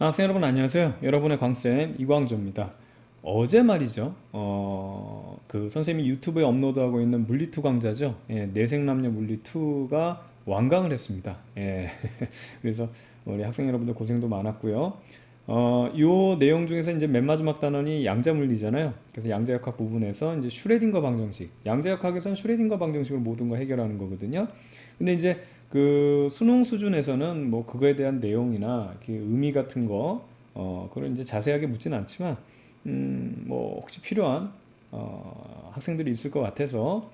학생 여러분 안녕하세요. 여러분의 광쌤 이광조입니다. 어제 말이죠. 그 선생님이 유튜브에 업로드하고 있는 물리2 강좌죠. 예, 내생남녀 물리2가 완강을 했습니다. 예, 그래서 우리 학생 여러분들 고생도 많았고요. 요 내용 중에서 이제 맨 마지막 단원이 양자물리잖아요. 그래서 양자역학 부분에서 이제 슈레딩거 방정식, 양자역학에서는 슈레딩거 방정식으로 모든 거 해결하는 거거든요. 근데 이제 그 수능 수준에서는 뭐 그거에 대한 내용이나 그 의미 같은 거, 그걸 이제 자세하게 묻진 않지만, 뭐 혹시 필요한 학생들이 있을 것 같아서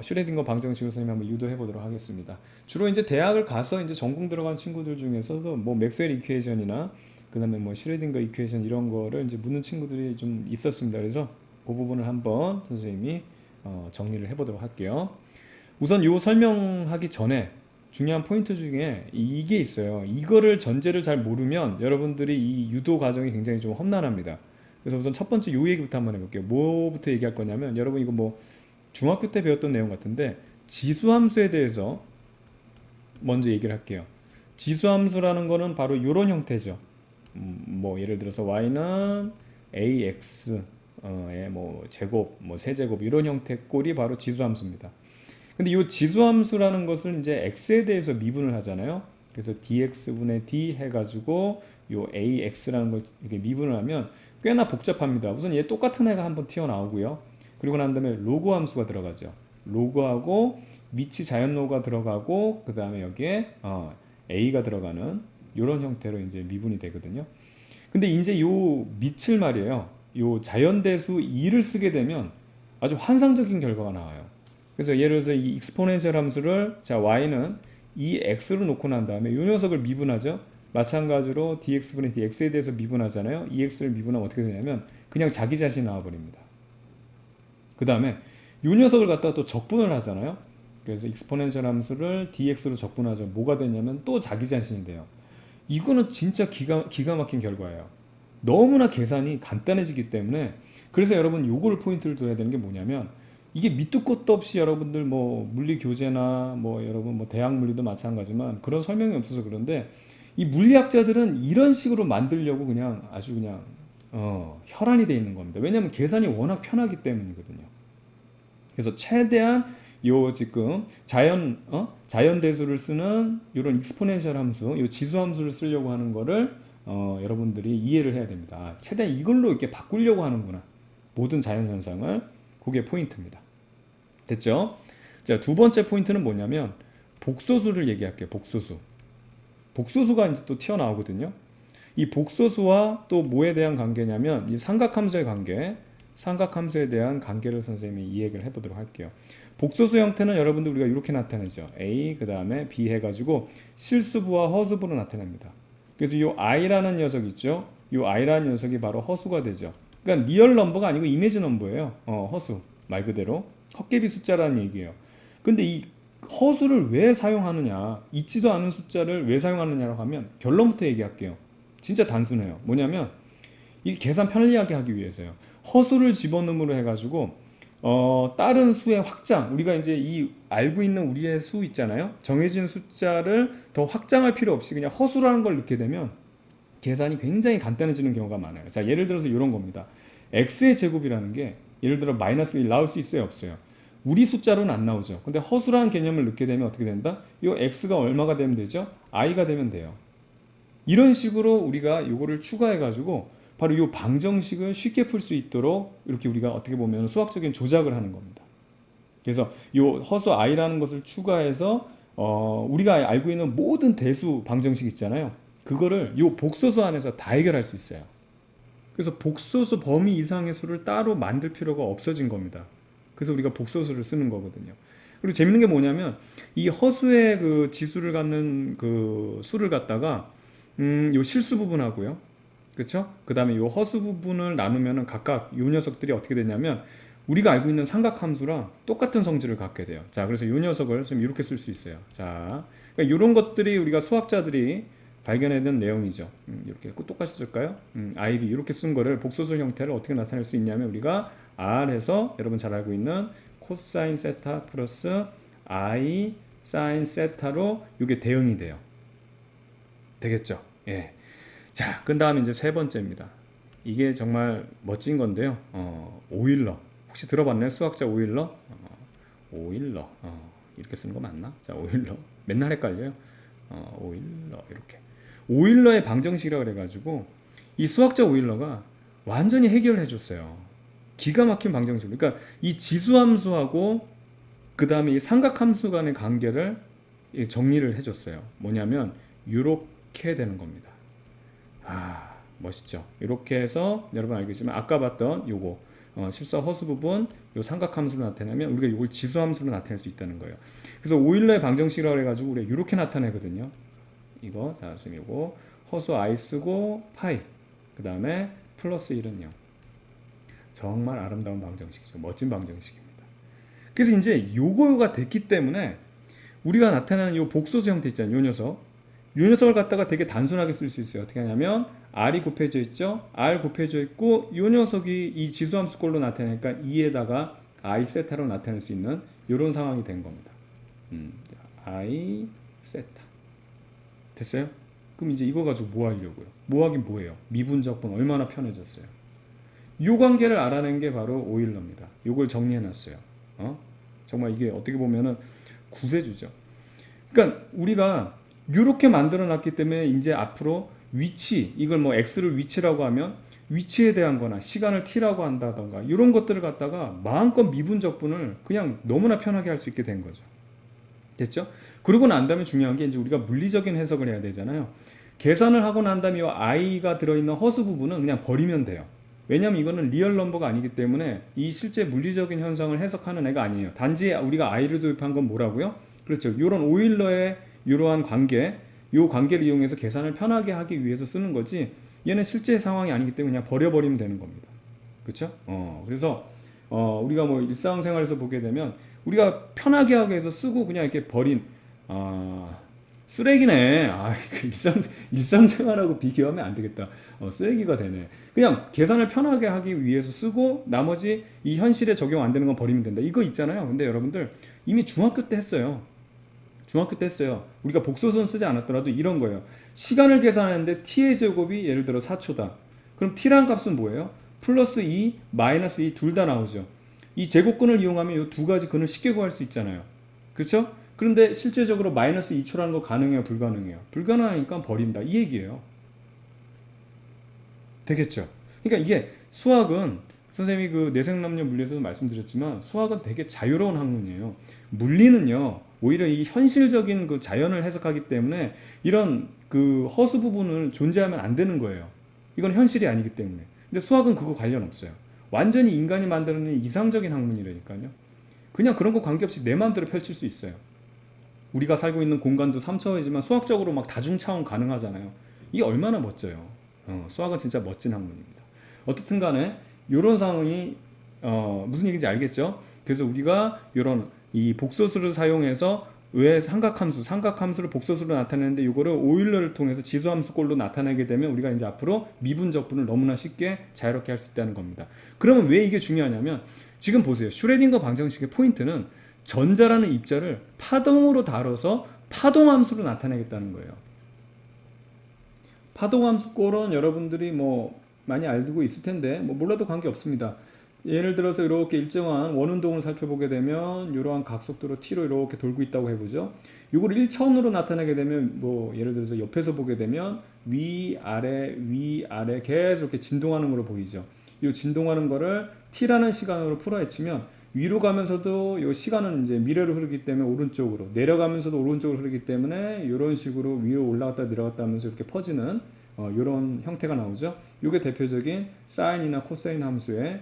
슈레딩거 방정식을 선생님 한번 유도해 보도록 하겠습니다. 주로 이제 대학을 가서 이제 전공 들어간 친구들 중에서도 뭐 맥스웰 이퀘이션이나 그다음에 뭐 슈레딩거 이퀘이션 이런 거를 이제 묻는 친구들이 좀 있었습니다. 그래서 그 부분을 한번 선생님이 정리를 해 보도록 할게요. 우선 요 설명하기 전에 중요한 포인트 중에 이게 있어요. 이거를 전제를 잘 모르면 여러분들이 이 유도 과정이 굉장히 좀 험난합니다. 그래서 우선 첫 번째 요 얘기부터 한번 해볼게요. 뭐부터 얘기할 거냐면 여러분 이거 뭐 중학교 때 배웠던 내용 같은데 지수함수에 대해서 먼저 얘기를 할게요. 지수함수라는 거는 바로 이런 형태죠. 뭐 예를 들어서 y는 ax 뭐 제곱, 뭐 세제곱 이런 형태 꼴이 바로 지수함수입니다. 근데 이 지수함수라는 것을 이제 x에 대해서 미분을 하잖아요. 그래서 dx분의 d 해가지고 요 ax라는 걸 이렇게 미분을 하면 꽤나 복잡합니다. 우선 얘 똑같은 애가 한번 튀어나오고요. 그리고 난 다음에 로그 함수가 들어가죠. 로그하고 위치 자연로가 들어가고 그 다음에 여기에 a가 들어가는 이런 형태로 이제 미분이 되거든요. 근데 이제 요 밑을 말이에요. 요 자연대수 2를 쓰게 되면 아주 환상적인 결과가 나와요. 그래서 예를 들어서 이 익스포넨셜 함수를 자 y는 2x로 놓고 난 다음에 이 녀석을 미분하죠. 마찬가지로 dx분의 dx에 대해서 미분하잖아요. 2x를 미분하면 어떻게 되냐면 그냥 자기 자신이 나와버립니다. 그 다음에 이 녀석을 갖다가 또 적분을 하잖아요. 그래서 익스포넨셜 함수를 dx로 적분하죠. 뭐가 되냐면 또 자기 자신이 돼요. 이거는 진짜 기가 막힌 결과예요. 너무나 계산이 간단해지기 때문에 그래서 여러분 요거를 포인트를 둬야 되는 게 뭐냐면 이게 밑도 끝도 없이 여러분들 뭐 물리 교재나 뭐 여러분 뭐 대학 물리도 마찬가지만 그런 설명이 없어서 그런데 이 물리학자들은 이런 식으로 만들려고 그냥 아주 그냥 혈안이 돼 있는 겁니다. 왜냐하면 계산이 워낙 편하기 때문이거든요. 그래서 최대한 요 지금 자연 대수를 쓰는 이런 익스포넨셜 함수, 요 지수 함수를 쓰려고 하는 거를 여러분들이 이해를 해야 됩니다. 최대한 이걸로 이렇게 바꾸려고 하는구나. 모든 자연 현상을 그게 포인트입니다. 됐죠? 자, 두 번째 포인트는 뭐냐면 복소수를 얘기할게요. 복소수. 복소수가 이제 또 튀어나오거든요. 이 복소수와 또 뭐에 대한 관계냐면 이 삼각함수의 관계, 삼각함수에 대한 관계를 선생님이 이 얘기를 해보도록 할게요. 복소수 형태는 여러분들 우리가 이렇게 나타내죠. A 그 다음에 B 해가지고 실수부와 허수부로 나타냅니다. 그래서 이 i라는 녀석 있죠. 이 i라는 녀석이 바로 허수가 되죠. 그러니까 리얼 넘버가 아니고 이미지 넘버예요. 허수 말 그대로 헛개비 숫자라는 얘기예요. 근데 이 허수를 왜 사용하느냐, 있지도 않은 숫자를 왜 사용하느냐라고 하면 결론부터 얘기할게요. 진짜 단순해요. 뭐냐면 이 계산 편리하게 하기 위해서요. 허수를 집어넣음으로 해가지고 다른 수의 확장, 우리가 이제 이 알고 있는 우리의 수 있잖아요. 정해진 숫자를 더 확장할 필요 없이 그냥 허수라는 걸 넣게 되면 계산이 굉장히 간단해지는 경우가 많아요. 자, 예를 들어서 이런 겁니다. x의 제곱이라는 게 예를 들어 마이너스 1 나올 수 있어요, 없어요? 우리 숫자로는 안 나오죠. 근데 허수라는 개념을 넣게 되면 어떻게 된다? 이 x가 얼마가 되면 되죠? i가 되면 돼요. 이런 식으로 우리가 요거를 추가해 가지고 바로 이 방정식을 쉽게 풀 수 있도록 이렇게 우리가 어떻게 보면 수학적인 조작을 하는 겁니다. 그래서 이 허수 i라는 것을 추가해서 우리가 알고 있는 모든 대수 방정식 있잖아요. 그거를 이 복소수 안에서 다 해결할 수 있어요. 그래서 복소수 범위 이상의 수를 따로 만들 필요가 없어진 겁니다. 그래서 우리가 복소수를 쓰는 거거든요. 그리고 재밌는 게 뭐냐면 이 허수의 그 지수를 갖는 그 수를 갖다가 요 실수 부분하고요. 그렇죠? 그 다음에 요 허수 부분을 나누면은 각각 요 녀석들이 어떻게 되냐면 우리가 알고 있는 삼각함수랑 똑같은 성질을 갖게 돼요. 자, 그래서 요 녀석을 좀 이렇게 쓸 수 있어요. 자, 그러니까 이런 것들이 우리가 수학자들이 발견해낸 내용이죠. 이렇게 똑같이 쓸까요? IB 이렇게 쓴 거를 복소수 형태를 어떻게 나타낼 수 있냐면 우리가 R 해서 여러분 잘 알고 있는 코사인 세타 플러스 I 사인 세타로 이게 대응이 돼요. 되겠죠? 예. 자, 그 다음에 이제 세 번째입니다. 이게 정말 멋진 건데요. 오일러. 혹시 들어봤나요? 수학자 오일러? 오일러. 이렇게 쓰는 거 맞나? 자, 오일러. 맨날 헷갈려요. 오일러. 이렇게. 오일러의 방정식이라고 그래가지고, 이 수학자 오일러가 완전히 해결해 줬어요. 기가 막힌 방정식. 그러니까 이 지수함수하고 그 다음에 이 삼각함수 간의 관계를 정리를 해줬어요. 뭐냐면, 이렇게 되는 겁니다. 멋있죠. 이렇게 해서 여러분 알겠지만 아까 봤던 요거 실수 허수 부분 요 삼각함수로 나타내면 우리가 이걸 지수함수로 나타낼 수 있다는 거예요. 그래서 오일러의 방정식이라고 해가지고 우리가 이렇게 나타내거든요. 이거 자 선생님 요거 허수 i 쓰고 파이 그 다음에 플러스 1은 0. 정말 아름다운 방정식이죠. 멋진 방정식입니다. 그래서 이제 요거가 됐기 때문에 우리가 나타내는 요 복소수 형태 있잖아요. 요 녀석을 갖다가 되게 단순하게 쓸 수 있어요. 어떻게 하냐면 R이 곱해져 있죠. R 곱해져 있고 이 녀석이 이 지수함수 꼴로 나타나니까 2에다가 I 세타로 나타낼 수 있는 이런 상황이 된 겁니다. I 세타 됐어요? 그럼 이제 이거 가지고 뭐 하려고요? 뭐 하긴 뭐예요? 미분적분 얼마나 편해졌어요. 이 관계를 알아낸 게 바로 오일러입니다. 이걸 정리해놨어요. 정말 이게 어떻게 보면은 구세주죠. 그러니까 우리가 이렇게 만들어 놨기 때문에 이제 앞으로 위치, 이걸 뭐 x를 위치라고 하면 위치에 대한 거나 시간을 t라고 한다던가 이런 것들을 갖다가 마음껏 미분적분을 그냥 너무나 편하게 할 수 있게 된 거죠. 됐죠? 그러고 난 다음에 중요한 게 이제 우리가 물리적인 해석을 해야 되잖아요. 계산을 하고 난 다음에 이 i가 들어있는 허수 부분은 그냥 버리면 돼요. 왜냐면 이거는 리얼 넘버가 아니기 때문에 이 실제 물리적인 현상을 해석하는 애가 아니에요. 단지 우리가 i를 도입한 건 뭐라고요? 그렇죠. 이런 오일러의 이러한 관계, 이 관계를 이용해서 계산을 편하게 하기 위해서 쓰는 거지 얘는 실제 상황이 아니기 때문에 그냥 버려버리면 되는 겁니다. 그렇죠? 그래서 우리가 뭐 일상생활에서 보게 되면 우리가 편하게 하기 위해서 쓰고 그냥 이렇게 버린 쓰레기네. 일상생활하고 비교하면 안 되겠다. 쓰레기가 되네. 그냥 계산을 편하게 하기 위해서 쓰고 나머지 이 현실에 적용 안 되는 건 버리면 된다. 이거 있잖아요. 근데 여러분들 이미 중학교 때 했어요. 우리가 복소수는 쓰지 않았더라도 이런 거예요. 시간을 계산하는데 t의 제곱이 예를 들어 4초다. 그럼 t라는 값은 뭐예요? 플러스 2, 마이너스 2 둘 다 나오죠. 이 제곱근을 이용하면 이 두 가지 근을 쉽게 구할 수 있잖아요. 그렇죠? 그런데 실제적으로 마이너스 2초라는 거 가능해요? 불가능해요? 불가능하니까 버린다. 이 얘기예요. 되겠죠? 그러니까 이게 수학은 선생님이 그 내생남녀 물리에서도 말씀드렸지만 수학은 되게 자유로운 학문이에요. 물리는요 오히려 이 현실적인 그 자연을 해석하기 때문에 이런 그 허수 부분을 존재하면 안 되는 거예요. 이건 현실이 아니기 때문에. 근데 수학은 그거 관련 없어요. 완전히 인간이 만드는 이상적인 학문이라니까요. 그냥 그런 거 관계없이 내 마음대로 펼칠 수 있어요. 우리가 살고 있는 공간도 3차원이지만 수학적으로 막 다중차원 가능하잖아요. 이게 얼마나 멋져요. 수학은 진짜 멋진 학문입니다. 어떻든 간에 이런 상황이 무슨 얘기인지 알겠죠? 그래서 우리가 이런 이 복소수를 사용해서 왜 삼각함수를 복소수로 나타내는데 이거를 오일러를 통해서 지수함수꼴로 나타내게 되면 우리가 이제 앞으로 미분적분을 너무나 쉽게 자유롭게 할 수 있다는 겁니다. 그러면 왜 이게 중요하냐면 지금 보세요. 슈레딩거 방정식의 포인트는 전자라는 입자를 파동으로 다뤄서 파동함수로 나타내겠다는 거예요. 파동함수꼴은 여러분들이 뭐 많이 알고 있을 텐데 뭐 몰라도 관계없습니다. 예를 들어서 이렇게 일정한 원운동을 살펴보게 되면 이러한 각속도로 t로 이렇게 돌고 있다고 해보죠. 이걸 1차원으로 나타내게 되면 뭐 예를 들어서 옆에서 보게 되면 위아래 계속 이렇게 진동하는 걸로 보이죠. 이 진동하는 거를 t라는 시간으로 풀어헤치면 위로 가면서도 이 시간은 이제 미래로 흐르기 때문에 오른쪽으로 내려가면서도 오른쪽으로 흐르기 때문에 이런 식으로 위로 올라갔다 내려갔다 하면서 이렇게 퍼지는 이런 형태가 나오죠. 이게 대표적인 사인이나 코사인 함수의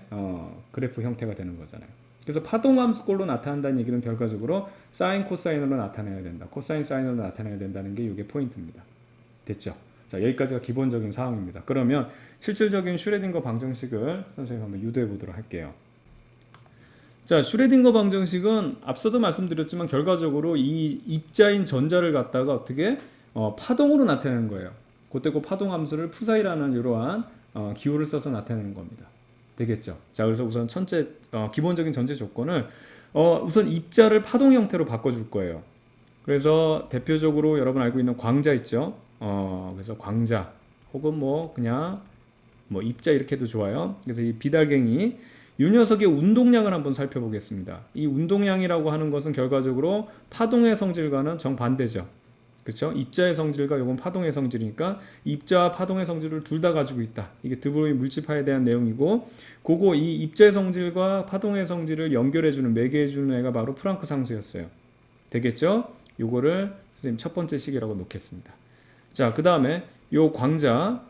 그래프 형태가 되는 거잖아요. 그래서 파동함수꼴로 나타난다는 얘기는 결과적으로 사인 코사인으로 나타내야 된다. 코사인 사인으로 나타내야 된다는 게 이게 포인트입니다. 됐죠? 자, 여기까지가 기본적인 사항입니다. 그러면 실질적인 슈레딩거 방정식을 선생님 한번 유도해 보도록 할게요. 자, 슈레딩거 방정식은 앞서도 말씀드렸지만 결과적으로 이 입자인 전자를 갖다가 어떻게 파동으로 나타내는 거예요. 그때 그 파동함수를 푸사이라는 이러한 기호를 써서 나타내는 겁니다. 되겠죠? 자, 그래서 우선 기본적인 전제 조건을 우선 입자를 파동 형태로 바꿔줄 거예요. 그래서 대표적으로 여러분 알고 있는 광자 있죠? 그래서 광자 혹은 뭐 그냥 뭐 입자 이렇게 해도 좋아요. 그래서 이 비달갱이 이 녀석의 운동량을 한번 살펴보겠습니다. 이 운동량이라고 하는 것은 결과적으로 파동의 성질과는 정반대죠. 그렇죠? 입자의 성질과 이건 파동의 성질이니까 입자와 파동의 성질을 둘 다 가지고 있다. 이게 드브로이 물질파에 대한 내용이고, 그거 이 입자의 성질과 파동의 성질을 연결해주는 매개해주는 애가 바로 프랑크 상수였어요. 되겠죠? 요거를 선생님 첫 번째 식이라고 놓겠습니다. 자, 그 다음에 요 광자의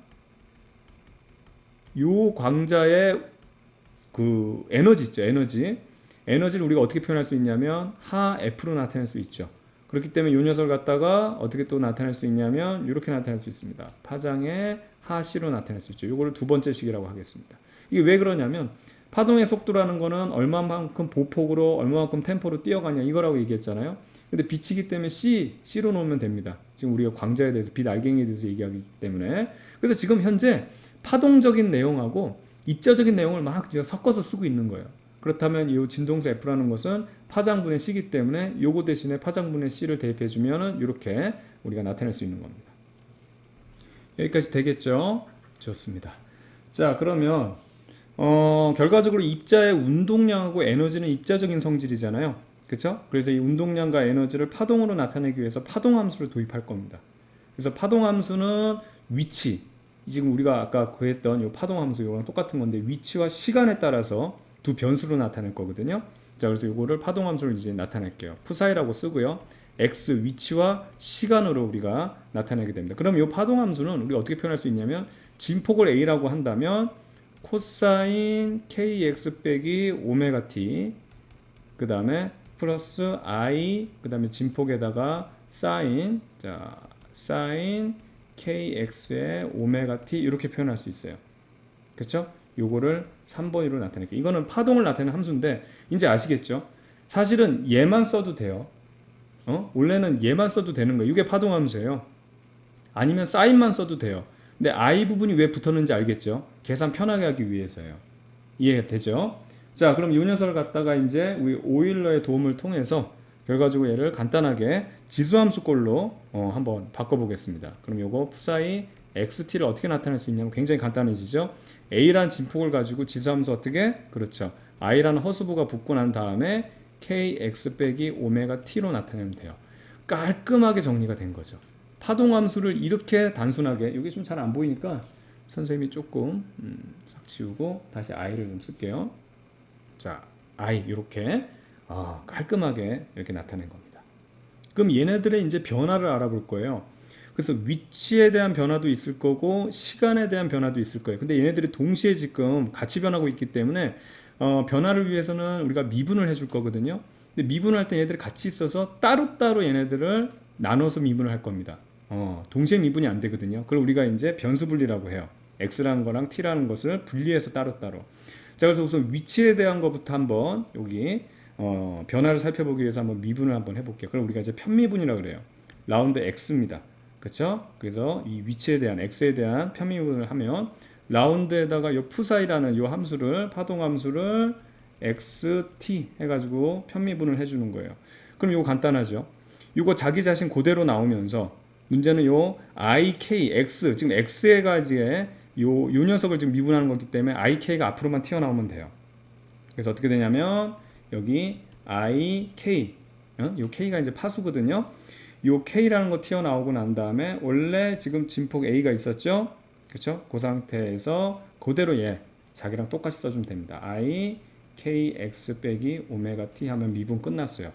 그 에너지 있죠. 에너지를 우리가 어떻게 표현할 수 있냐면 하 F로 나타낼 수 있죠. 그렇기 때문에 이 녀석을 갖다가 어떻게 또 나타낼 수 있냐면 이렇게 나타낼 수 있습니다. 파장의 하 C로 나타낼 수 있죠. 이거를 두 번째 식이라고 하겠습니다. 이게 왜 그러냐면 파동의 속도라는 거는 얼마만큼 보폭으로 얼마만큼 템포로 뛰어가냐 이거라고 얘기했잖아요. 근데 빛이기 때문에 C로 놓으면 됩니다. 지금 우리가 광자에 대해서 빛 알갱이에 대해서 얘기하기 때문에. 그래서 지금 현재 파동적인 내용하고 입자적인 내용을 막 섞어서 쓰고 있는 거예요. 그렇다면 이 진동수 F라는 것은 파장분의 C이기 때문에 요거 대신에 파장분의 C를 대입해 주면은 이렇게 우리가 나타낼 수 있는 겁니다. 여기까지 되겠죠? 좋습니다. 자, 그러면 결과적으로 입자의 운동량하고 에너지는 입자적인 성질이잖아요. 그렇죠? 그래서 이 운동량과 에너지를 파동으로 나타내기 위해서 파동함수를 도입할 겁니다. 그래서 파동함수는 위치, 지금 우리가 아까 구했던 이 파동함수 이거랑 똑같은 건데 위치와 시간에 따라서 두 변수로 나타낼 거거든요. 자, 그래서 이거를 파동함수를 이제 나타낼게요. 푸사이라고 쓰고요. x 위치와 시간으로 우리가 나타내게 됩니다. 그럼 이 파동함수는 우리가 어떻게 표현할 수 있냐면 진폭을 a라고 한다면 코사인 kx 빼기 오메가 t 그 다음에 플러스 i 그 다음에 진폭에다가 사인 kx의 오메가 t 이렇게 표현할 수 있어요. 그렇죠? 요거를 3번으로 나타낼게요. 이거는 파동을 나타내는 함수인데 이제 아시겠죠? 사실은 얘만 써도 돼요. 원래는 얘만 써도 되는 거예요. 이게 파동 함수예요. 아니면 사인만 써도 돼요. 근데 i 부분이 왜 붙었는지 알겠죠? 계산 편하게 하기 위해서요. 이해가 되죠? 자, 그럼 이 녀석을 갖다가 이제 우리 오일러의 도움을 통해서 결과적으로 얘를 간단하게 지수함수꼴로 한번 바꿔보겠습니다. 그럼 요거 푸사이 xt를 어떻게 나타낼 수 있냐면 굉장히 간단해지죠. a라는 진폭을 가지고 지수함수 어떻게? 그렇죠. i라는 허수부가 붙고 난 다음에 kx 빼기 오메가 t로 나타내면 돼요. 깔끔하게 정리가 된 거죠. 파동함수를 이렇게 단순하게, 이게 좀 잘 안 보이니까 선생님이 조금 싹 지우고 다시 i를 좀 쓸게요. 자, i 이렇게 깔끔하게 이렇게 나타낸 겁니다. 그럼 얘네들의 이제 변화를 알아볼 거예요. 그래서 위치에 대한 변화도 있을 거고 시간에 대한 변화도 있을 거예요. 근데 얘네들이 동시에 지금 같이 변하고 있기 때문에 변화를 위해서는 우리가 미분을 해줄 거거든요. 근데 미분할 때 얘네들이 같이 있어서 따로따로 얘네들을 나눠서 미분을 할 겁니다. 동시에 미분이 안 되거든요. 그걸 우리가 이제 변수 분리라고 해요. x라는 거랑 t라는 것을 분리해서 따로따로. 자, 그래서 우선 위치에 대한 것부터 한번 여기 변화를 살펴보기 위해서 한번 미분을 한번 해볼게요. 그럼 우리가 이제 편미분이라고 그래요. 라운드 x입니다. 그렇죠? 그래서 이 위치에 대한 x에 대한 편미분을 하면 라운드에다가 요 푸사이라는 요 함수를 파동함수를 xt 해가지고 편미분을 해주는 거예요. 그럼 요거 간단하죠? 요거 자기 자신 그대로 나오면서 문제는 요 ik x 지금 x에 가지에 요 녀석을 지금 미분하는 거기 때문에 ik가 앞으로만 튀어나오면 돼요. 그래서 어떻게 되냐면 여기 ik 요 k가 이제 파수거든요. 요 k라는 거 튀어나오고 난 다음에 원래 지금 진폭 a가 있었죠. 그렇죠? 그 상태에서 그대로 얘 자기랑 똑같이 써주면 됩니다. i kx 빼기 오메가 t 하면 미분 끝났어요.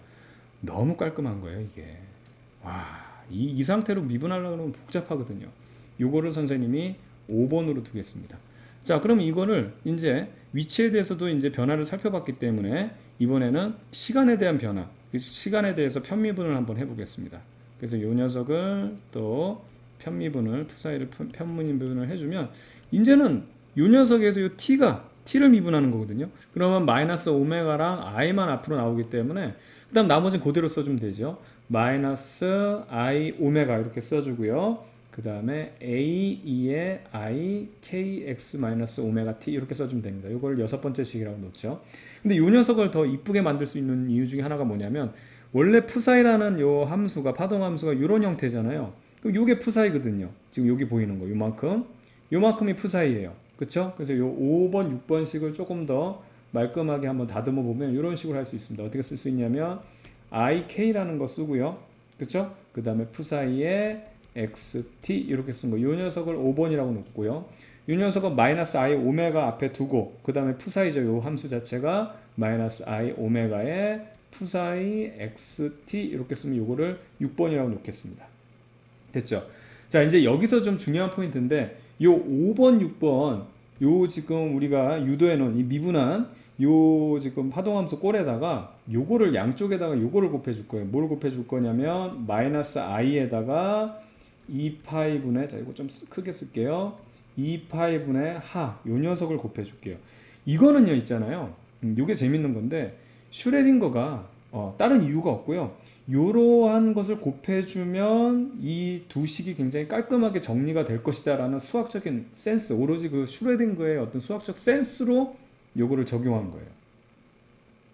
너무 깔끔한 거예요 이게. 와, 이 상태로 미분하려고 하면 복잡하거든요. 요거를 선생님이 5번으로 두겠습니다. 자, 그럼 이거를 이제 위치에 대해서도 이제 변화를 살펴봤기 때문에 이번에는 시간에 대한 변화, 시간에 대해서 편미분을 한번 해보겠습니다. 그래서 이 녀석을 또 편미분을 푸사이를 편미분을 해주면 이제는 이 녀석에서 이 t를 미분하는 거거든요. 그러면 마이너스 오메가랑 i만 앞으로 나오기 때문에 그 다음 나머지는 그대로 써주면 되죠. 마이너스 i 오메가 이렇게 써주고요. 그 다음에 a2의 i kx 마이너스 오메가 t 이렇게 써주면 됩니다. 이걸 여섯 번째 식이라고 놓죠. 근데 이 녀석을 더 이쁘게 만들 수 있는 이유 중에 하나가 뭐냐면 원래 푸사이라는 요 함수가 파동 함수가 이런 형태잖아요. 그럼 요게 푸사이거든요. 지금 여기 보이는 거 요만큼. 요만큼이 푸사이예요. 그쵸? 그래서 요 5번, 6번식을 조금 더 말끔하게 한번 다듬어 보면 이런 식으로 할 수 있습니다. 어떻게 쓸 수 있냐면 ik라는 거 쓰고요. 그쵸? 그 다음에 푸사이에 xt 이렇게 쓴 거. 요 녀석을 5번이라고 놓고요. 이 녀석은 마이너스 i 오메가 앞에 두고 그 다음에 푸사이죠. 요 함수 자체가 마이너스 i 오메가에 푸사이 xt 이렇게 쓰면 요거를 6번이라고 놓겠습니다. 됐죠? 자, 이제 여기서 좀 중요한 포인트인데 요 5번, 6번 요 지금 우리가 유도해 놓은 이 미분한 요 지금 파동함수 꼴에다가 요거를 양쪽에다가 요거를 곱해 줄 거예요. 뭘 곱해 줄 거냐면 마이너스 i에다가 2파이 분의, 자 이거 좀 크게 쓸게요. 2파이 분의 하, 요 녀석을 곱해 줄게요. 이거는요 있잖아요. 요게 재밌는 건데 슈레딩거가 다른 이유가 없고요. 이러한 것을 곱해주면 이 두 식이 굉장히 깔끔하게 정리가 될 것이다 라는 수학적인 센스, 오로지 그 슈레딩거의 어떤 수학적 센스로 요거를 적용한 거예요.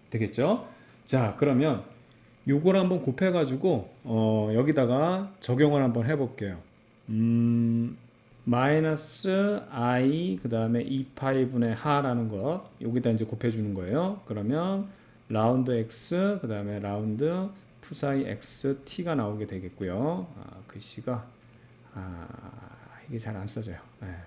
되겠죠? 자, 그러면 요걸 한번 곱해가지고 여기다가 적용을 한번 해볼게요. 마이너스 i 그 다음에 2파이 분의 하라는 것 여기다 이제 곱해주는 거예요. 그러면 라운드 x 그 다음에 라운드 푸사이 xt 가 나오게 되겠고요. 글씨가 이게 잘 안 써져요.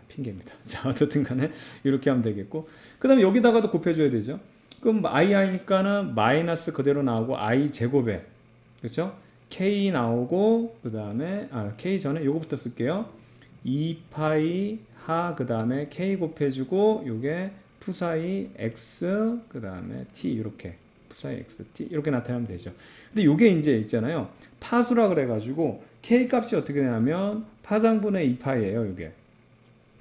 핑계입니다. 자, 어떻든 간에 이렇게 하면 되겠고, 그 다음에 여기다가도 곱해줘야 되죠. 그럼 i니까는 마이너스 그대로 나오고 i 제곱에, 그렇죠? k 나오고 그 다음에 k 전에 요거부터 쓸게요. 2파이 하 그 다음에 k 곱해주고 요게 푸사이 x 그 다음에 t 이렇게 푸사이 xt 이렇게 나타나면 되죠. 근데 요게 이제 있잖아요. 파수라 그래가지고 k 값이 어떻게 되냐면 파장분의 2파이예요. 요게.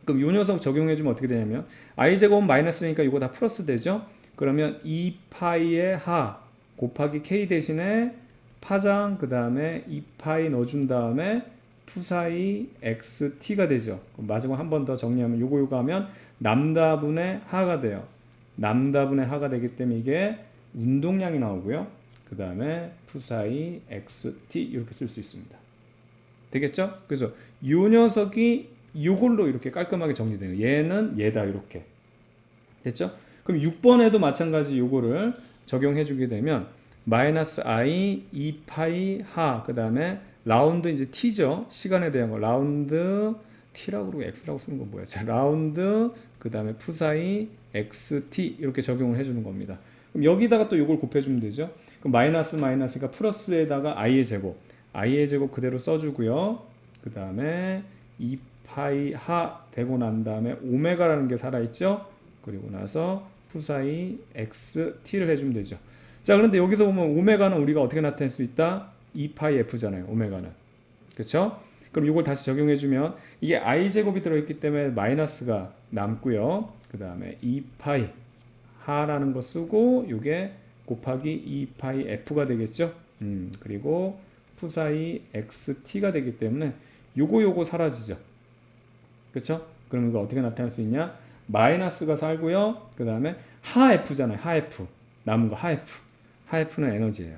그럼 요 녀석 적용해주면 어떻게 되냐면 i제곱 마이너스니까 이거 다 플러스 되죠. 그러면 2파이의 하 곱하기 k 대신에 파장 그 다음에 2파이 넣어준 다음에 푸사이 xt가 되죠. 마지막 한 번 더 정리하면 요거 하면 람다분의 하가 돼요. 람다분의 하가 되기 때문에 이게 운동량이 나오고요. 그 다음에 푸사이 xt 이렇게 쓸 수 있습니다. 되겠죠? 그래서 요 녀석이 요걸로 이렇게 깔끔하게 정리돼요. 얘는 얘다 이렇게. 됐죠? 그럼 6번에도 마찬가지 요거를 적용해 주게 되면 마이너스 i 2파이 하 그 다음에 라운드 이제 t죠. 시간에 대한 거 라운드 t라고 그러고 x라고 쓰는 건 뭐야? 자, 라운드 그 다음에 푸사이 xt 이렇게 적용을 해주는 겁니다. 그럼 여기다가 또 요걸 곱해주면 되죠. 그럼 마이너스 마이너스가 플러스에다가 i의 제곱 그대로 써주고요. 그 다음에 2파이 하 되고 난 다음에 오메가라는 게 살아있죠. 그리고 나서 푸사이 xt를 해주면 되죠. 자, 그런데 여기서 보면 오메가는 우리가 어떻게 나타낼 수 있다? 2파이 f잖아요. 오메가는. 그렇죠? 그럼 이걸 다시 적용해주면 이게 i제곱이 들어있기 때문에 마이너스가 남고요. 그 다음에 2파이 하라는 거 쓰고 이게 곱하기 2파이 f가 되겠죠. 그리고 푸사이 xt가 되기 때문에 요거 사라지죠. 그렇죠? 그럼 이거 어떻게 나타낼 수 있냐? 마이너스가 살고요. 그 다음에 하 f잖아요. 하 f. 남은 거 하 f. 하 f는 에너지예요.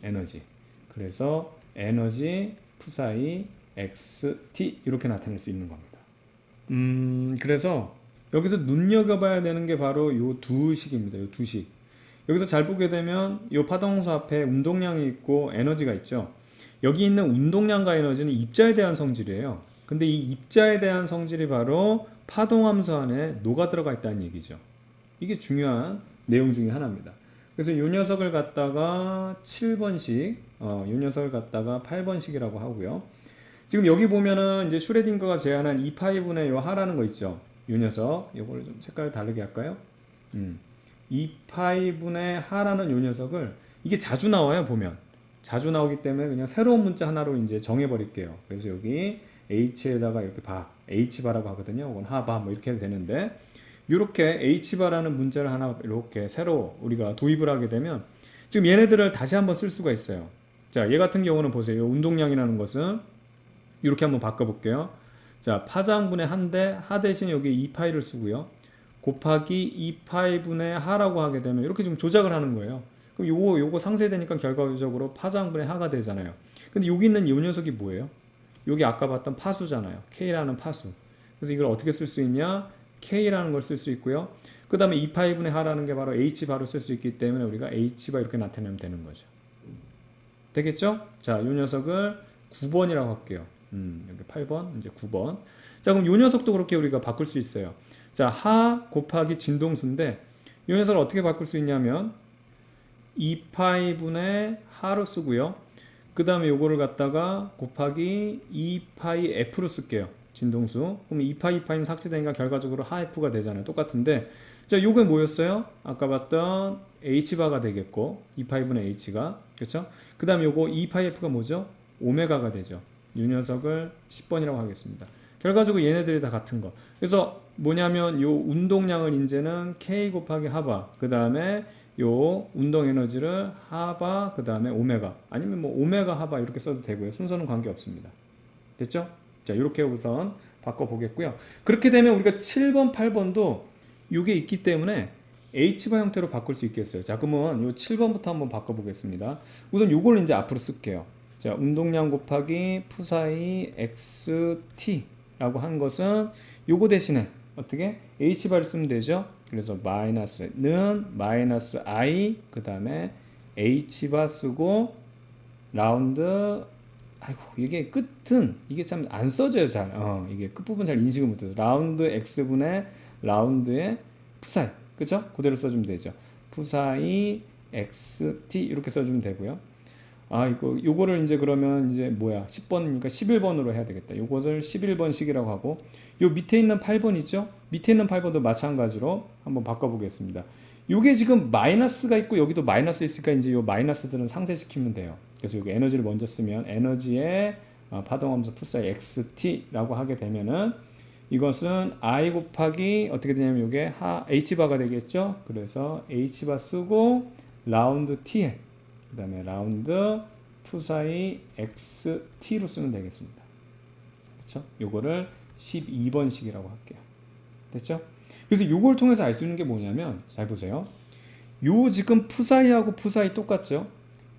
에너지. 그래서 에너지 푸사이 xt 이렇게 나타낼 수 있는 겁니다. 그래서 여기서 눈여겨봐야 되는 게 바로 요 두 식입니다. 요 두 식. 여기서 잘 보게 되면 요 파동함수 앞에 운동량이 있고 에너지가 있죠. 여기 있는 운동량과 에너지는 입자에 대한 성질이에요. 근데 이 입자에 대한 성질이 바로 파동함수 안에 녹아 들어가 있다는 얘기죠. 이게 중요한 내용 중에 하나입니다. 그래서 이 녀석을 갖다가 7번식, 이 녀석을 갖다가 8번식이라고 하고요. 지금 여기 보면은 이제 슈레딩거가 제안한 2파이분의 요 하라는 거 있죠. 이 녀석, 이거를 좀 색깔 다르게 할까요? 2파이분의 하라는 요 녀석을 이게 자주 나와요, 보면. 자주 나오기 때문에 그냥 새로운 문자 하나로 이제 정해버릴게요. 그래서 여기 h에다가 이렇게 바, h바라고 하거든요. 이건 하바 뭐 이렇게 해도 되는데 이렇게 h바라는 문자를 하나 이렇게 새로 우리가 도입을 하게 되면 지금 얘네들을 다시 한번 쓸 수가 있어요. 자, 얘 같은 경우는 보세요. 운동량이라는 것은 이렇게 한번 바꿔볼게요. 자, 파장분의 한데 하 대신 여기 2파이를 쓰고요. 곱하기 2파이분의 하라고 하게 되면 이렇게 좀 조작을 하는 거예요. 그럼 요거 상쇄되니까 결과적으로 파장분의 하가 되잖아요. 근데 여기 있는 이 녀석이 뭐예요? 여기 아까 봤던 파수잖아요. K라는 파수. 그래서 이걸 어떻게 쓸 수 있냐? K라는 걸 쓸 수 있고요. 그 다음에 2파이분의 하라는 게 바로 H 바로 쓸 수 있기 때문에 우리가 H바 이렇게 나타내면 되는 거죠. 되겠죠? 자, 이 녀석을 9번이라고 할게요. 여기 8번, 이제 9번. 자, 그럼 이 녀석도 그렇게 우리가 바꿀 수 있어요. 자, 하 곱하기 진동수인데 이 녀석을 어떻게 바꿀 수 있냐면 2파이분의 하로 쓰고요. 그 다음에 요거를 갖다가 곱하기 2파이 f로 쓸게요. 진동수. 그럼 2파이는 삭제되니까 결과적으로 하 f가 되잖아요. 똑같은데 자, 요게 뭐였어요? 아까 봤던 h바가 되겠고 2파이분의 h가 그렇죠? 그 다음에 요거 2파이 f가 뭐죠? 오메가가 되죠. 이 녀석을 10번이라고 하겠습니다. 결과적으로 얘네들이 다 같은 거. 그래서 뭐냐면 요 운동량을 이제는 k 곱하기 하바 그 다음에 요 운동 에너지를 하바 그 다음에 오메가 아니면 뭐 오메가 하바 이렇게 써도 되고요. 순서는 관계없습니다. 됐죠? 자, 이렇게 우선 바꿔 보겠고요. 그렇게 되면 우리가 7번, 8번도 이게 있기 때문에 H바 형태로 바꿀 수 있겠어요. 자, 그러면 요 7번부터 한번 바꿔 보겠습니다. 우선 요걸 이제 앞으로 쓸게요. 자, 운동량 곱하기 푸사이 XT라고 한 것은 요거 대신에 어떻게? H바를 쓰면 되죠. 그래서 마이너스는 마이너스 I 그 다음에 H바 쓰고 라운드 아이고 이게 끝은 이게 참 안 써져요 잘 이게 끝부분 잘 인식을 못해서 라운드 X분의 라운드의 푸사이 그죠? 그대로 써주면 되죠. 푸사이 XT 이렇게 써주면 되고요. 아 이거 요거를 이제 그러면 이제 뭐야 10번이니까 11번으로 해야 되겠다. 요것을 11번식이라고 하고 요 밑에 있는 8번 있죠? 밑에 있는 8번도 마찬가지로 한번 바꿔보겠습니다. 요게 지금 마이너스가 있고 여기도 마이너스 있으니까 이제 요 마이너스들은 상쇄시키면 돼요. 그래서 여기 에너지를 먼저 쓰면 에너지의 파동함수 푸사이 XT라고 하게 되면은 이것은 I 곱하기 어떻게 되냐면 요게 H바가 되겠죠? 그래서 H바 쓰고 라운드 T에 그 다음에 라운드 푸사이 XT로 쓰면 되겠습니다. 그렇죠? 요거를 12번식이라고 할게요. 됐죠? 그래서 요걸 통해서 알 수 있는 게 뭐냐면 잘 보세요. 요 지금 푸사이하고 푸사이 똑같죠?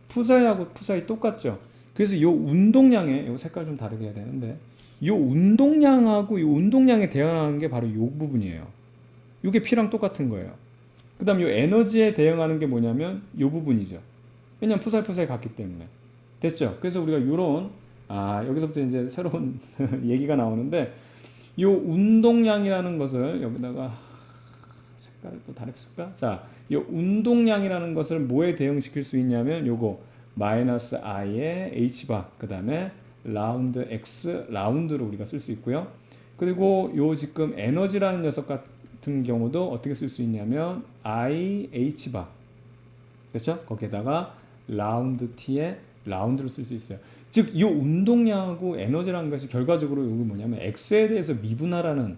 푸사이하고 푸사이 똑같죠? 그래서 요 운동량에 요 색깔 좀 다르게 해야 되는데 요 운동량하고 요 운동량에 대응하는 게 바로 요 부분이에요. 요게 P랑 똑같은 거예요. 그 다음 요 에너지에 대응하는 게 뭐냐면 요 부분이죠. 왜냐면 푸사이 같기 때문에. 됐죠? 그래서 우리가 요런 여기서부터 이제 새로운 얘기가 나오는데 요 운동량이라는 것을 여기다가 색깔을 또 다르게 쓸까? 자, 요 운동량이라는 것을 뭐에 대응시킬 수 있냐면 요거 마이너스 i의 h바 그 다음에 라운드 x 라운드로 우리가 쓸 수 있고요. 그리고 요 지금 에너지라는 녀석 같은 경우도 어떻게 쓸 수 있냐면 i h바 그렇죠? 거기에다가 라운드 t에 라운드를 쓸 수 있어요. 즉, 이 운동량하고 에너지라는 것이 결과적으로 여기 뭐냐면 X에 대해서 미분하라는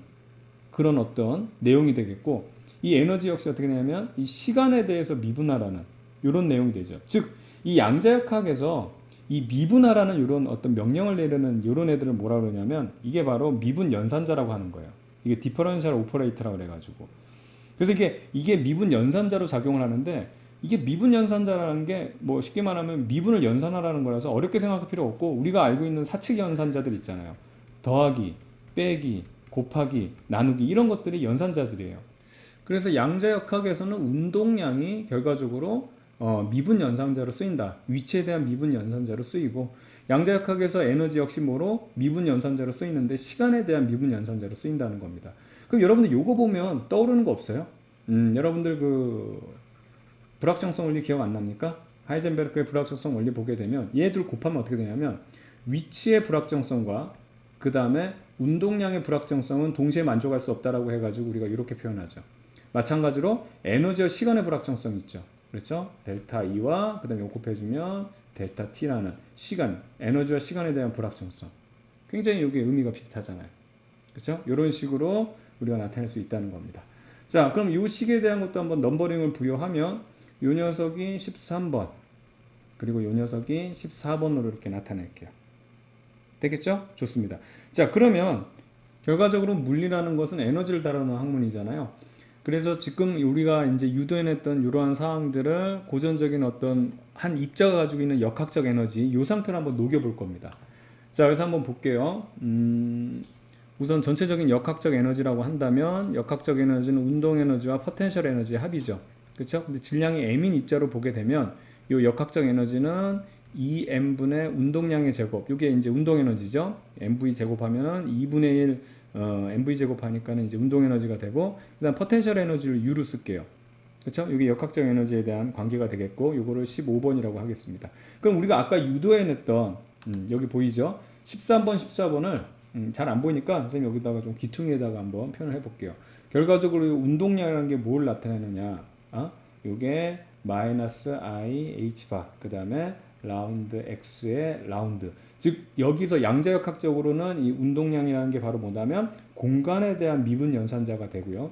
그런 어떤 내용이 되겠고, 이 에너지 역시 어떻게 되냐면 이 시간에 대해서 미분하라는 이런 내용이 되죠. 즉, 이 양자역학에서 이 미분하라는 이런 어떤 명령을 내리는 이런 애들을 뭐라 그러냐면 이게 바로 미분 연산자라고 하는 거예요. 이게 디퍼런셜 오퍼레이터라고 그래가지고. 그래서 이게 미분 연산자로 작용을 하는데 이게 미분 연산자라는 게 뭐 쉽게 말하면 미분을 연산하라는 거라서 어렵게 생각할 필요 없고 우리가 알고 있는 사칙 연산자들 있잖아요. 더하기, 빼기, 곱하기, 나누기 이런 것들이 연산자들이에요. 그래서 양자역학에서는 운동량이 결과적으로 미분 연산자로 쓰인다. 위치에 대한 미분 연산자로 쓰이고 양자역학에서 에너지 역시 뭐로 미분 연산자로 쓰이는데 시간에 대한 미분 연산자로 쓰인다는 겁니다. 그럼 여러분들 요거 보면 떠오르는 거 없어요? 여러분들 그 불확정성 원리 기억 안 납니까? 하이젠베르크의 불확정성 원리 보게 되면 얘들 곱하면 어떻게 되냐면 위치의 불확정성과 그 다음에 운동량의 불확정성은 동시에 만족할 수 없다라고 해가지고 우리가 이렇게 표현하죠. 마찬가지로 에너지와 시간의 불확정성이 있죠. 그렇죠? 델타 E와 그 다음에 이거 곱해주면 델타 T라는 시간, 에너지와 시간에 대한 불확정성. 굉장히 이게 의미가 비슷하잖아요. 그렇죠? 이런 식으로 우리가 나타낼 수 있다는 겁니다. 자, 그럼 이 식에 대한 것도 한번 넘버링을 부여하면 이 녀석이 13번 그리고 이 녀석이 14번으로 이렇게 나타낼게요. 되겠죠? 좋습니다. 자, 그러면 결과적으로 물리라는 것은 에너지를 다루는 학문이잖아요. 그래서 지금 우리가 이제 유도해냈던 이러한 사항들을 고전적인 어떤 한 입자가 가지고 있는 역학적 에너지 이 상태를 한번 녹여볼 겁니다. 자, 그래서 한번 볼게요. 우선 전체적인 역학적 에너지라고 한다면 역학적 에너지는 운동 에너지와 포텐셜 에너지의 합이죠. 그렇죠? 근데 질량이 m인 입자로 보게 되면 이 역학적 에너지는 2m분의 운동량의 제곱, 이게 이제 운동 에너지죠. mv 제곱하면은 2분의 1 mv 제곱하니까는 이제 운동 에너지가 되고, 그다음 포텐셜 에너지를 u로 쓸게요. 그렇죠? 이게 역학적 에너지에 대한 관계가 되겠고, 요거를 15번이라고 하겠습니다. 그럼 우리가 아까 유도해 냈던 여기 보이죠? 13번, 14번을 잘 안 보이니까 선생님 여기다가 좀 귀퉁이에다가 한번 표현을 해볼게요. 결과적으로 운동량이라는 게 뭘 나타내느냐? 요게 마이너스 I H 바, 그 다음에 라운드 X의 라운드. 즉 여기서 양자역학적으로는 이 운동량이라는 게 바로 뭐냐면 공간에 대한 미분 연산자가 되고요.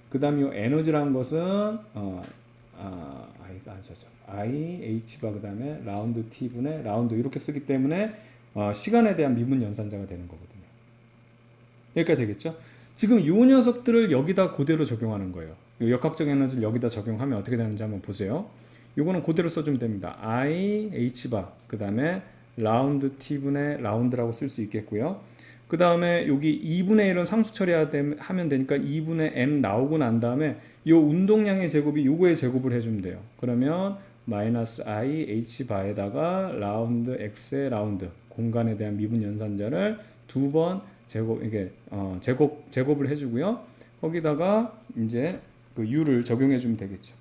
그 다음에 이 에너지라는 것은 I가 안 써져. I H 바, 그 다음에 라운드 T 분의 라운드, 이렇게 쓰기 때문에 시간에 대한 미분 연산자가 되는 거거든요. 여기까지 되겠죠? 지금 이 녀석들을 여기다 그대로 적용하는 거예요. 이 역학적 에너지를 여기다 적용하면 어떻게 되는지 한번 보세요. 이거는 그대로 써주면 됩니다. I, H바, 그 다음에 라운드 T분의 라운드라고 쓸 수 있겠고요. 그 다음에 여기 2분의 1은 상수 처리하면 되니까 2분의 M 나오고 난 다음에 이 운동량의 제곱이 요거의 제곱을 해주면 돼요. 그러면 마이너스 I, H바에다가 라운드 X의 라운드, 공간에 대한 미분 연산자를 두 번 제곱, 이게 제곱을 해주고요. 거기다가 이제 그 u를 적용해 주면 되겠죠.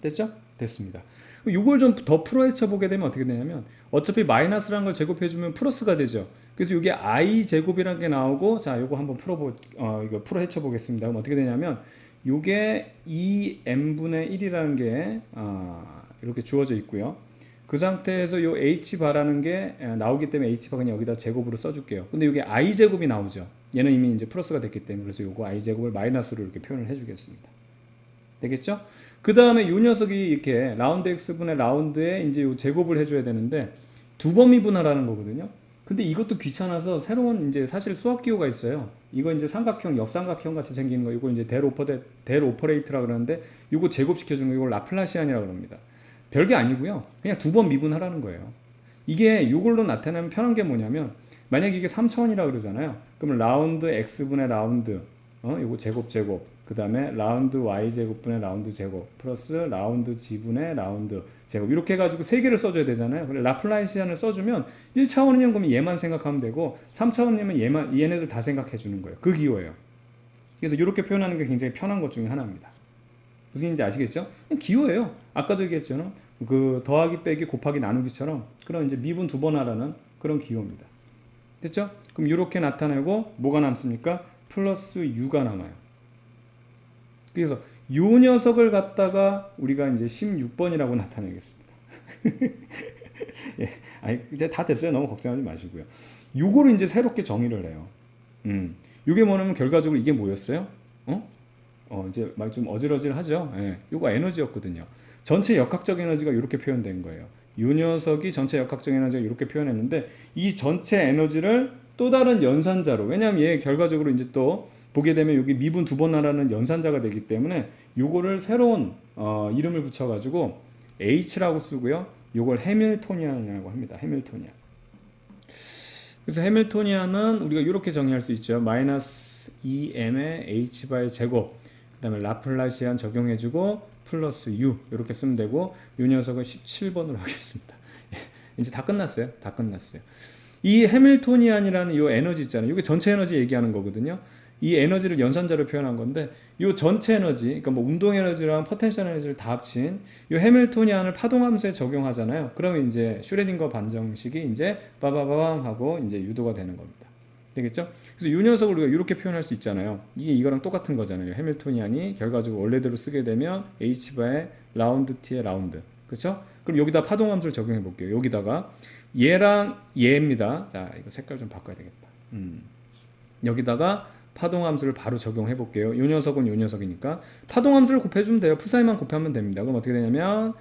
됐죠? 됐습니다. 이걸 좀 더 풀어헤쳐 보게 되면 어떻게 되냐면 어차피 마이너스라는 걸 제곱해 주면 플러스가 되죠. 그래서 이게 i 제곱이라는 게 나오고, 자, 요거 한번 이거 풀어헤쳐 보겠습니다. 그럼 어떻게 되냐면 요게 2m분의 1이라는 게 이렇게 주어져 있고요. 그 상태에서 요 h바라는 게 나오기 때문에 h바 그냥 여기다 제곱으로 써줄게요. 근데 이게 i제곱이 나오죠. 얘는 이미 이제 플러스가 됐기 때문에, 그래서 요거 i제곱을 마이너스로 이렇게 표현을 해주겠습니다. 되겠죠? 그 다음에 요 녀석이 이렇게 라운드 x분의 라운드에 이제 요 제곱을 해줘야 되는데 두 번 미분하라는 거거든요. 근데 이것도 귀찮아서 새로운 이제 사실 수학 기호가 있어요. 이거 이제 삼각형, 역삼각형 같이 생기는 거, 이거 이제 델 오퍼레이트라 그러는데, 이거 제곱시켜주는 거, 이걸 라플라시안이라고 그럽니다. 별게 아니고요. 그냥 두 번 미분하라는 거예요. 이게 이걸로 나타내면 편한 게 뭐냐면, 만약에 이게 3차원이라 그러잖아요. 그러면 라운드 x분의 라운드, 요거 제곱, 그 다음에 라운드 y제곱분의 라운드 제곱, 플러스 라운드 g분의 라운드 제곱, 이렇게 해가지고 세 개를 써줘야 되잖아요. 그래, 라플라시안을 써주면 1차원이면 그러면 얘만 생각하면 되고, 3차원이면 얘네들 다 생각해 주는 거예요. 그 기호예요. 그래서 이렇게 표현하는 게 굉장히 편한 것 중에 하나입니다. 무슨 얘기인지 아시겠죠? 그냥 기호예요. 아까도 얘기했죠. 그 더하기 빼기 곱하기 나누기처럼 그런 이제 미분 두 번 하라는 그런 기호입니다. 됐죠? 그럼 이렇게 나타내고 뭐가 남습니까? 플러스 u가 남아요. 그래서 이 녀석을 갖다가 우리가 이제 16번이라고 나타내겠습니다. 예, 아니, 이제 다 됐어요. 너무 걱정하지 마시고요. 요거를 이제 새롭게 정의를 해요. 이게 뭐냐면 결과적으로 이게 뭐였어요? 이제 막 좀 어질어질하죠. 예, 요거 에너지였거든요. 전체 역학적 에너지가 이렇게 표현된 거예요. 이 녀석이 전체 역학적 에너지가 이렇게 표현했는데, 이 전체 에너지를 또 다른 연산자로, 왜냐하면 얘 결과적으로 이제 또 보게 되면 여기 미분 두 번 하라는 연산자가 되기 때문에 요거를 새로운 이름을 붙여가지고 H라고 쓰고요. 요걸 해밀토니안이라고 합니다. 해밀토니안. 그래서 해밀토니안은 우리가 이렇게 정의할 수 있죠. 마이너스 2m의 h바의 제곱, 그 다음에 라플라시안 적용해주고 플러스 u, 이렇게 쓰면 되고, 이 녀석은 17번으로 하겠습니다. 이제 다 끝났어요. 다 끝났어요. 이 해밀토니안이라는 이 에너지 있잖아요. 이게 전체 에너지 얘기하는 거거든요. 이 에너지를 연산자로 표현한 건데, 이 전체 에너지, 그러니까 뭐 운동 에너지랑 포텐셜 에너지를 다 합친 이 해밀토니안을 파동함수에 적용하잖아요. 그러면 이제 슈레딩거 반정식이 이제 빠바바밤 하고 이제 유도가 되는 겁니다. 되겠죠? 그래서 이 녀석을 우리가 이렇게 표현할 수 있잖아요. 이게 이거랑 똑같은 거잖아요. 해밀토니안이 결과적으로 원래대로 쓰게 되면 h바의 라운드 t의 라운드. 그렇죠? 그럼 여기다 파동함수를 적용해 볼게요. 여기다가 얘랑 얘입니다. 자, 이거 색깔 좀 바꿔야 되겠다. 여기다가 파동함수를 바로 적용해 볼게요. 이 녀석은 이 녀석이니까 파동함수를 곱해주면 돼요. 푸사이만 곱하면 됩니다. 그럼 어떻게 되냐면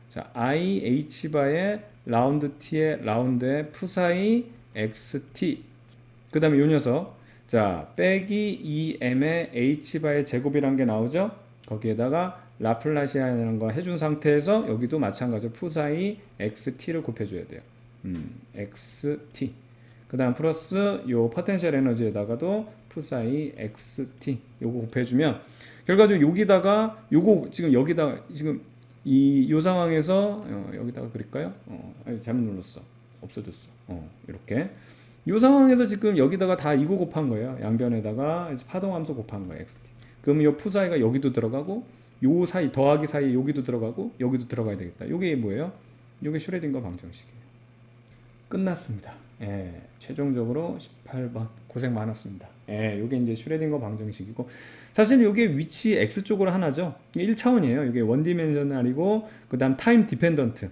자, I h바의 라운드 t의 라운드의 푸사이 xt, 그 다음에 이 녀석, 자, 빼기 2m의 h바의 제곱이란 게 나오죠. 거기에다가 라플라시안이라는 거 해준 상태에서 여기도 마찬가지로 푸사이 xt를 곱해줘야 돼요. xt. 그 그 다음 플러스 요 포텐셜 에너지에다가도 푸사이 xt 요거 곱해주면 결과적으로 여기다가 요거 지금 여기다가 지금 요 상황에서 여기다가 그릴까요? 아니, 잘못 눌렀어. 없어졌어. 이렇게 요 상황에서 지금 여기다가 다 이거 곱한 거예요. 양변에다가 이제 파동함수 곱한 거예요. xt. 그러면 요 푸사이가 여기도 들어가고 요 사이 더하기 사이에 여기도 들어가고 여기도 들어가야 되겠다. 요게 뭐예요? 요게 슈레딩거 방정식이에요. 끝났습니다. 예, 최종적으로 18번 고생 많았습니다. 예, 요게 이제 슈레딩거 방정식이고 사실 요게 위치 x 쪽으로 하나죠. 1차원이에요. 이게 원디멘셔널이고 그다음 타임 디펜던트.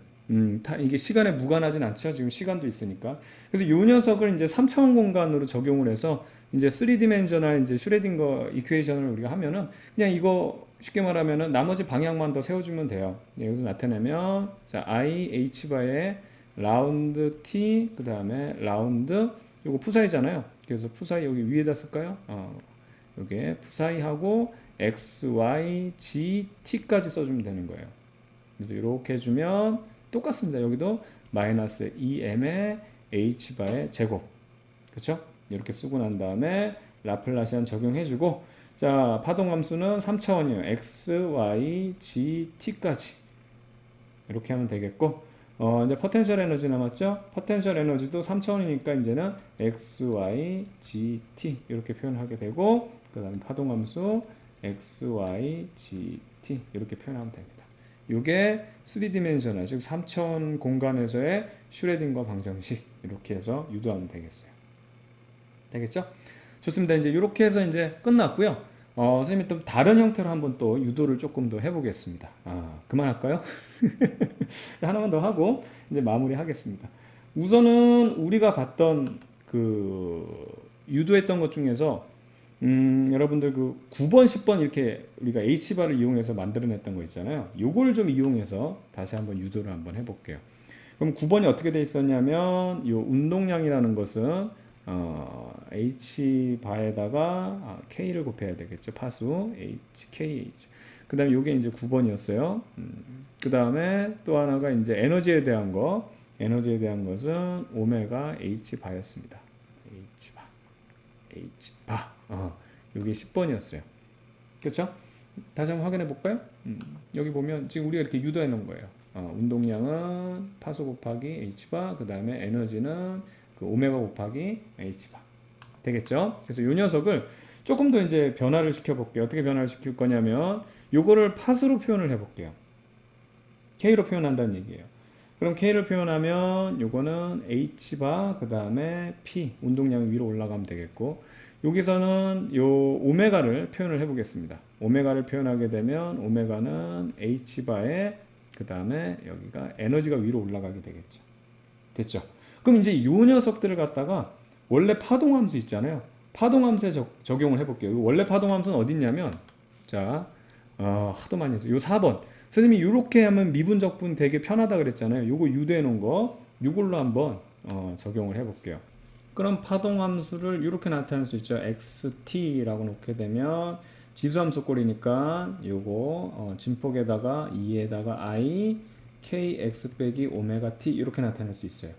이게 시간에 무관하진 않죠. 지금 시간도 있으니까. 그래서 요 녀석을 이제 3차원 공간으로 적용을 해서 이제 3디멘셔널 이제 슈레딩거 이퀘이션을 우리가 하면은 그냥 이거 쉽게 말하면은 나머지 방향만 더 세워주면 돼요. 예, 여기서 나타내면 자 i h 바에 라운드 t 그 다음에 라운드 요거 푸사이잖아요. 그래서 푸사이 여기 위에다 쓸까요? 요게 푸사이하고 x, y, g, t까지 써주면 되는 거예요. 그래서 이렇게 해주면 똑같습니다. 여기도 마이너스 2m의 h바의 제곱 그렇죠? 이렇게 쓰고 난 다음에 라플라시안 적용해주고 자 파동함수는 3차원이에요. x, y, g, t까지 이렇게 하면 되겠고 이제 포텐셜 에너지 남았죠? 포텐셜 에너지도 3차원이니까 이제는 x, y, g, t 이렇게 표현하게 되고 그 다음에 파동함수 x, y, g, t 이렇게 표현하면 됩니다. 이게 3디멘셔널 즉 3차원 공간에서의 슈레딩거 방정식 이렇게 해서 유도하면 되겠어요. 되겠죠? 좋습니다. 이제 이렇게 해서 이제 끝났고요. 선생님이 또 다른 형태로 한번 또 유도를 조금 더 해보겠습니다. 그만할까요? 하나만 더 하고 이제 마무리 하겠습니다. 우선은 우리가 봤던 그 유도했던 것 중에서 여러분들 그 9번, 10번 이렇게 우리가 H바를 이용해서 만들어냈던 거 있잖아요. 요걸 좀 이용해서 다시 한번 유도를 한번 해볼게요. 그럼 9번이 어떻게 돼 있었냐면 요 운동량이라는 것은 H바에다가 K를 곱해야 되겠죠. 파수 HKH. 그 다음에 요게 이제 9번이었어요. 그 다음에 또 하나가 이제 에너지에 대한 거. 에너지에 대한 것은 오메가 H바였습니다. H바. H바. 요게 10번이었어요. 그렇죠? 다시 한번 확인해 볼까요? 여기 보면 지금 우리가 이렇게 유도해 놓은 거예요. 운동량은 파수 곱하기 H바. 그 다음에 에너지는 그 오메가 곱하기 H바. 되겠죠? 그래서 이 녀석을 조금 더 이제 변화를 시켜볼게요. 어떻게 변화를 시킬 거냐면 요거를 파수로 표현을 해볼게요. K로 표현한다는 얘기예요. 그럼 K를 표현하면 요거는 H바 그 다음에 P 운동량이 위로 올라가면 되겠고 여기서는 요 오메가를 표현을 해보겠습니다. 오메가를 표현하게 되면 오메가는 H바에 그 다음에 여기가 에너지가 위로 올라가게 되겠죠. 됐죠? 그럼 이제 요 녀석들을 갖다가 원래 파동함수 있잖아요. 파동함수에 적용을 해볼게요. 원래 파동함수는 어디 있냐면 자 하도 많이 해서 요 4번 선생님이 이렇게 하면 미분적분 되게 편하다 그랬잖아요. 요거 유도해 놓은 거 요걸로 한번 적용을 해볼게요. 그럼 파동함수를 이렇게 나타낼 수 있죠. xt 라고 놓게 되면 지수함수 꼴이니까 요거 진폭에다가 2에다가 i kx 빼기 오메가 t 이렇게 나타낼 수 있어요.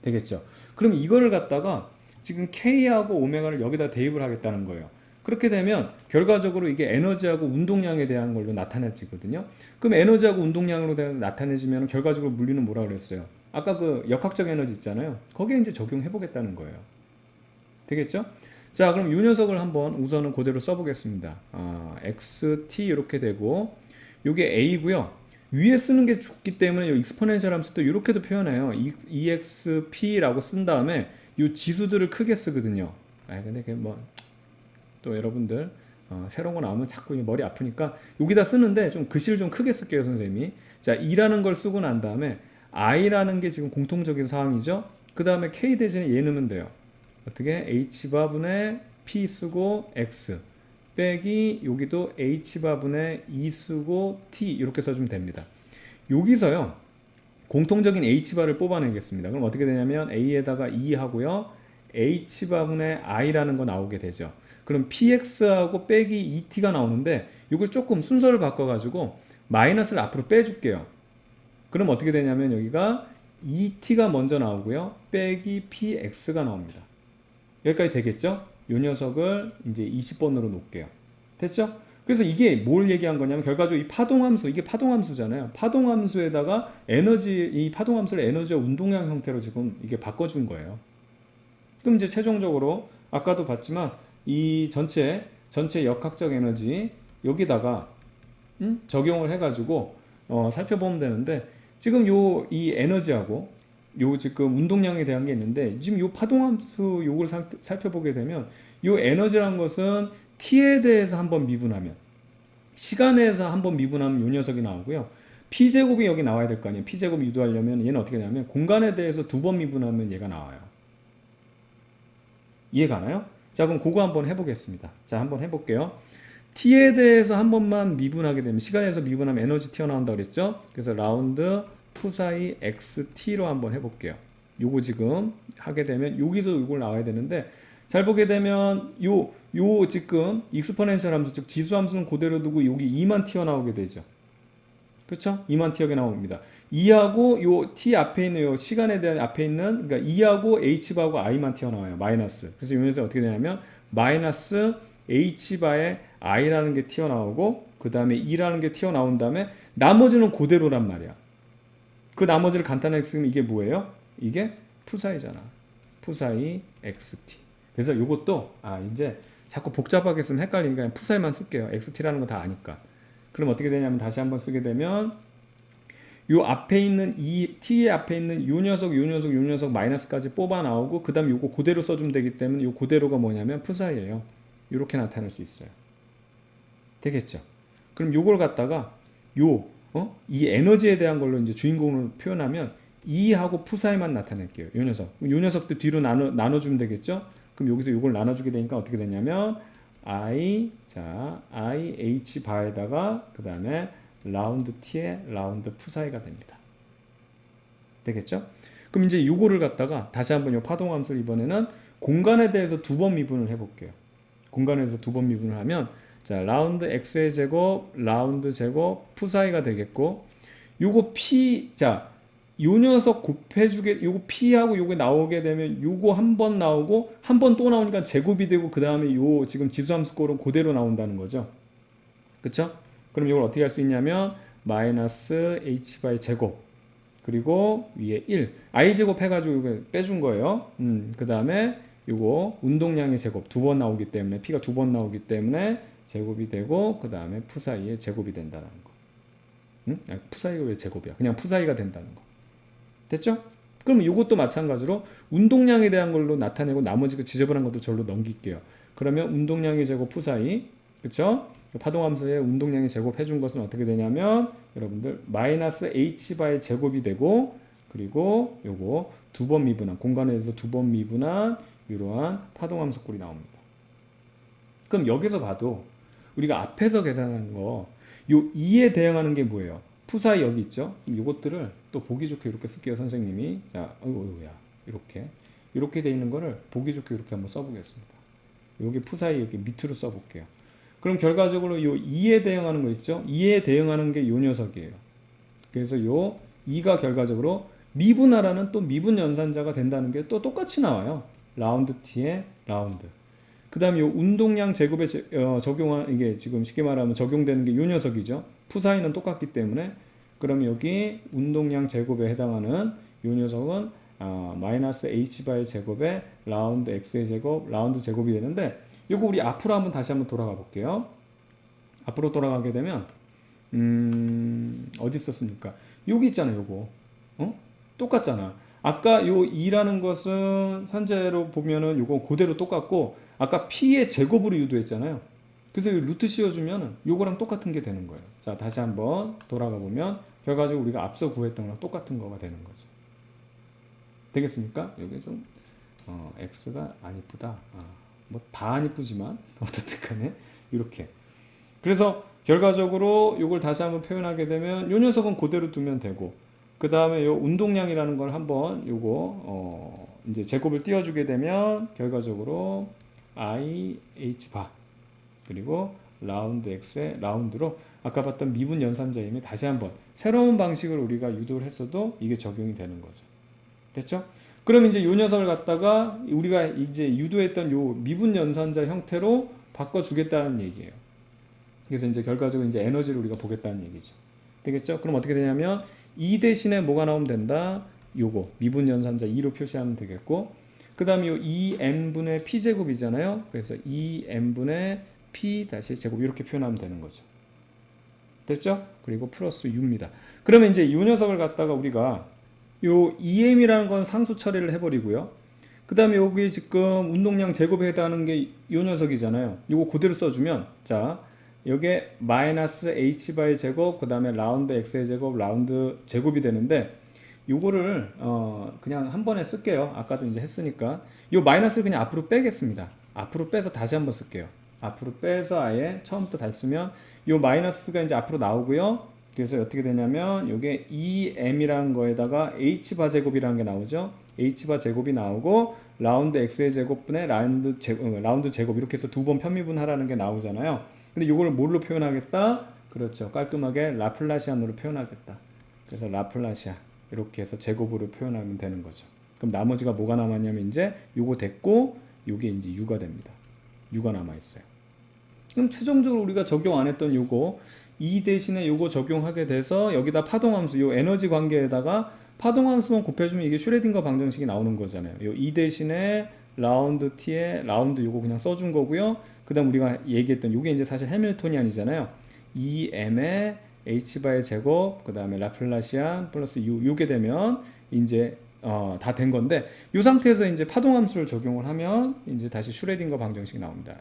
되겠죠. 그럼 이거를 갖다가 지금 k하고 오메가를 여기다 대입을 하겠다는 거예요. 그렇게 되면 결과적으로 이게 에너지하고 운동량에 대한 걸로 나타내지거든요. 그럼 에너지하고 운동량으로 나타내지면 결과적으로 물리는 뭐라 그랬어요? 아까 그 역학적 에너지 있잖아요. 거기에 이제 적용해 보겠다는 거예요. 되겠죠? 자, 그럼 이 녀석을 한번 우선은 그대로 써보겠습니다. xt 이렇게 되고 요게 a고요. 위에 쓰는 게 좋기 때문에 이 익스포넨셜 함수도 이렇게도 표현해요. exp라고 쓴 다음에 이 지수들을 크게 쓰거든요. 근데 그게 뭐 또 여러분들 새로운 거 나오면 자꾸 머리 아프니까 여기다 쓰는데 좀 글씨를 좀 크게 쓸게요, 선생님이. 자, 2라는 걸 쓰고 난 다음에 i라는 게 지금 공통적인 사항이죠. 그 다음에 k 대신에 얘 넣으면 돼요. 어떻게? h바분의 p 쓰고 x 빼기 여기도 h바분의 2 쓰고 t 이렇게 써주면 됩니다. 여기서요 공통적인 h바를 뽑아내겠습니다. 그럼 어떻게 되냐면 a에다가 2 하고요 h바분의 i라는 거 나오게 되죠. 그럼 px하고 빼기 2t가 나오는데 이걸 조금 순서를 바꿔 가지고 마이너스를 앞으로 빼줄게요. 그럼 어떻게 되냐면 여기가 ET가 먼저 나오고요. 빼기 PX가 나옵니다. 여기까지 되겠죠? 이 녀석을 이제 20번으로 놓을게요. 됐죠? 그래서 이게 뭘 얘기한 거냐면 결과적으로 이 파동함수, 이게 파동함수잖아요. 파동함수에다가 에너지, 이 파동함수를 에너지와 운동량 형태로 지금 이게 바꿔준 거예요. 그럼 이제 최종적으로 아까도 봤지만 이 전체 역학적 에너지 여기다가 적용을 해가지고 살펴보면 되는데 지금 이 에너지하고 요 지금 운동량에 대한 게 있는데 지금 요 파동함수 요걸 살펴보게 되면 요 에너지란 것은 t에 대해서 한번 미분하면 시간에서 한번 미분하면 요 녀석이 나오고요. p제곱이 여기 나와야 될 거 아니에요. p제곱 유도하려면 얘는 어떻게 되냐면 공간에 대해서 두 번 미분하면 얘가 나와요. 이해가나요? 자, 그럼 그거 한번 해보겠습니다. 자, 한번 해볼게요. t에 대해서 한 번만 미분하게 되면 시간에서 미분하면 에너지 튀어나온다 그랬죠? 그래서 라운드 푸사이 xt로 한번 해볼게요. 요거 지금 하게 되면 여기서 요걸 나와야 되는데 잘 보게 되면 요 지금 익스포넨셜 함수 즉 지수 함수는 그대로 두고 여기 2만 튀어나오게 되죠. 그렇죠? 2만 t하게 나옵니다. 2하고 요 t 앞에 있는 요 시간에 대한 앞에 있는 그러니까 2하고 h바하고 i만 튀어나와요. 마이너스. 그래서 이 녀석이 어떻게 되냐면 마이너스 h바에 i라는 게 튀어나오고 그 다음에 2라는 게 튀어나온 다음에 나머지는 그대로란 말이야. 그 나머지를 간단하게 쓰면 이게 뭐예요? 이게 푸사이잖아. 푸사이 xt. 그래서 이것도 이제 자꾸 복잡하게 쓰면 헷갈리니까 그냥 푸사이만 쓸게요. xt라는 거 다 아니까. 그럼 어떻게 되냐면 다시 한번 쓰게 되면 요 앞에 있는 이 t의 앞에 있는 요 녀석 마이너스까지 뽑아 나오고 그 다음에 요거 그대로 써주면 되기 때문에 요 그대로가 뭐냐면 푸사이예요. 이렇게 나타낼 수 있어요. 되겠죠? 그럼 요걸 갖다가 이 에너지에 대한 걸로 이제 주인공을 표현하면 E하고 푸사이만 나타낼게요. 요 녀석도 뒤로 나눠주면 되겠죠? 그럼 여기서 요걸 나눠주게 되니까 어떻게 되냐면 I H 바에다가 그 다음에 라운드 T에 라운드 푸사이가 됩니다. 되겠죠? 그럼 이제 요거를 갖다가 다시 한번 요 파동함수를 이번에는 공간에 대해서 두 번 미분을 해볼게요. 공간에 대해서 두 번 미분을 하면 자, 라운드 x의 제곱, 라운드 제곱, 푸사이가 되겠고 요거 p, 자, 요 녀석 곱해주게, 요거 p하고 요게 나오게 되면 요거 한 번 나오고 한 번 또 나오니까 제곱이 되고 그 다음에 요 지금 지수함수 꼴은 그대로 나온다는 거죠. 그쵸? 그럼 이걸 어떻게 할 수 있냐면 마이너스 h바의 제곱 그리고 위에 1 i제곱 해가지고 이거 빼준 거예요. 그 다음에 요거 운동량의 제곱 두 번 나오기 때문에 p가 두 번 나오기 때문에 제곱이 되고 그 다음에 푸사이의 제곱이 된다는 거. 푸사이가 왜 제곱이야? 그냥 푸사이가 된다는 거. 됐죠? 그럼 이것도 마찬가지로 운동량에 대한 걸로 나타내고 나머지 그 지저분한 것도 절로 넘길게요. 그러면 운동량의 제곱 푸사이 그쵸? 파동함수의 운동량의 제곱 해준 것은 어떻게 되냐면 여러분들 마이너스 h바의 제곱이 되고 그리고 요거 두 번 미분한 공간에서 두 번 미분한 이러한 파동함수 꼴이 나옵니다. 그럼 여기서 봐도 우리가 앞에서 계산한 거 요 2에 대응하는 게 뭐예요? 푸사이 여기 있죠? 이것들을 또 보기 좋게 이렇게 쓸게요, 선생님이. 자, 어이구야. 이렇게 돼 있는 거를 보기 좋게 이렇게 한번 써보겠습니다. 여기 푸사이 여기 밑으로 써볼게요. 그럼 결과적으로 요 2에 대응하는 거 있죠? 2에 대응하는 게 요 녀석이에요. 그래서 요 2가 결과적으로 미분하라는 또 미분 연산자가 된다는 게 또 똑같이 나와요. 라운드 t의 라운드. 그 다음에 요 운동량 제곱에 적용한 이게 지금 쉽게 말하면 적용되는 게 요 녀석이죠. 푸사이는 똑같기 때문에 그럼 여기 운동량 제곱에 해당하는 요 녀석은 마이너스 h바의 제곱에 라운드 x의 제곱 라운드 제곱이 되는데 요거 우리 앞으로 한번 다시 한번 돌아가 볼게요. 앞으로 돌아가게 되면 어디 있었습니까? 여기 있잖아요. 요거 똑같잖아. 아까 요 2라는 것은 현재로 보면은 요거 그대로 똑같고 아까 p의 제곱으로 유도했잖아요. 그래서 루트 씌워주면 요거랑 똑같은 게 되는 거예요. 자, 다시 한번 돌아가 보면 결과적으로 우리가 앞서 구했던 거랑 똑같은 거가 되는 거죠. 되겠습니까? 여기 좀 x가 안 이쁘다. 뭐 다 안 이쁘지만 어떻든 간에 이렇게. 그래서 결과적으로 요걸 다시 한번 표현하게 되면 요 녀석은 그대로 두면 되고 그 다음에 요 운동량이라는 걸 한번 요거 이제 제곱을 띄워주게 되면 결과적으로 i h 바 그리고 라운드 x의 라운드로 아까 봤던 미분 연산자임이 다시 한번 새로운 방식을 우리가 유도를 했어도 이게 적용이 되는 거죠. 됐죠? 그럼 이제 요 녀석을 갖다가 우리가 이제 유도했던 요 미분 연산자 형태로 바꿔주겠다는 얘기예요. 그래서 이제 결과적으로 이제 에너지를 우리가 보겠다는 얘기죠. 되겠죠? 그럼 어떻게 되냐면 2 대신에 뭐가 나오면 된다? 요거 미분 연산자 2로 표시하면 되겠고, 그 다음에 요 2n분의 p제곱이잖아요. 그래서 2n분의 p 다시 제곱 이렇게 표현하면 되는 거죠. 됐죠? 그리고 플러스 u입니다. 그러면 이제 이 녀석을 갖다가 우리가 요 EM이라는 건 상수 처리를 해버리고요. 그 다음에 여기 지금 운동량 제곱에 해당하는 게 요 녀석이잖아요. 요거 그대로 써주면, 자, 요게 마이너스 h바의 제곱, 그 다음에 라운드 x의 제곱, 라운드 제곱이 되는데, 요거를 그냥 한 번에 쓸게요. 아까도 이제 했으니까 요 마이너스를 그냥 앞으로 빼겠습니다. 앞으로 빼서 다시 한번 쓸게요. 앞으로 빼서 아예 처음부터 다시 쓰면 요 마이너스가 이제 앞으로 나오고요. 그래서 어떻게 되냐면 요게 2m이라는 거에다가 h바 제곱이라는 게 나오죠. h바 제곱이 나오고 라운드 x의 제곱분의 라운드 제곱 이렇게 해서 두 번 편미분하라는 게 나오잖아요. 근데 요걸 뭘로 표현하겠다? 그렇죠. 깔끔하게 라플라시안으로 표현하겠다. 그래서 라플라시안 이렇게 해서 제곱으로 표현하면 되는 거죠. 그럼 나머지가 뭐가 남았냐면 이제 요거 됐고 요게 이제 u가 됩니다. u가 남아있어요. 그럼 최종적으로 우리가 적용 안 했던 요거 2 대신에 요거 적용하게 돼서 여기다 파동함수 요 에너지 관계에다가 파동함수만 곱해주면 이게 슈레딩거 방정식이 나오는 거잖아요. 요 2 대신에 라운드 t에 라운드 요거 그냥 써준 거고요. 그 다음 우리가 얘기했던 요게 이제 사실 해밀토니안이잖아요. 2m의 h바의 제곱 그 다음에 라플라시안 플러스 u 요게 되면 이제 다 된 건데, 이 상태에서 이제 파동함수를 적용을 하면 이제 다시 슈레딩거 방정식이 나옵니다.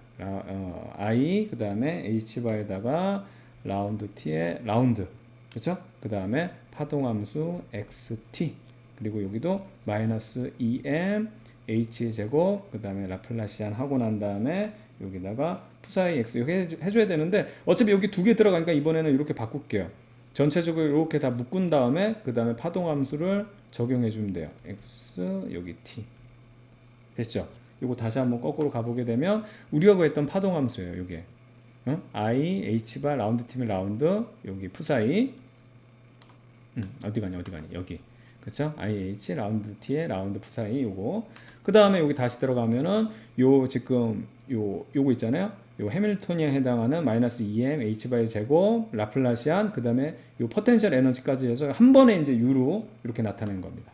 i 그 다음에 h바에다가 라운드 t의 라운드, 그렇죠? 그 다음에 파동함수 xt, 그리고 여기도 마이너스 2m h의 제곱 그 다음에 라플라시안 하고 난 다음에 여기다가 푸사이 x 이렇게 해줘야 되는데, 어차피 여기 두 개 들어가니까 이번에는 이렇게 바꿀게요. 전체적으로 이렇게 다 묶은 다음에 그 다음에 파동함수를 적용해 주면 돼요. x 여기 t 됐죠? 이거 다시 한번 거꾸로 가보게 되면 우리가 구했던 파동함수예요. 이게 i h바 라운드 팀의 라운드 여기 푸사이 어디 가니 여기, 그쵸? i h 라운드 t의 라운드 푸사이 요거. 그 다음에 여기 다시 들어가면은 요 지금 요거 있잖아요. 요 해밀토니안에 해당하는 마이너스 2m h바의 제곱 라플라시안 그 다음에 요 포텐셜 에너지까지 해서 한 번에 이제 u로 이렇게 나타낸 겁니다.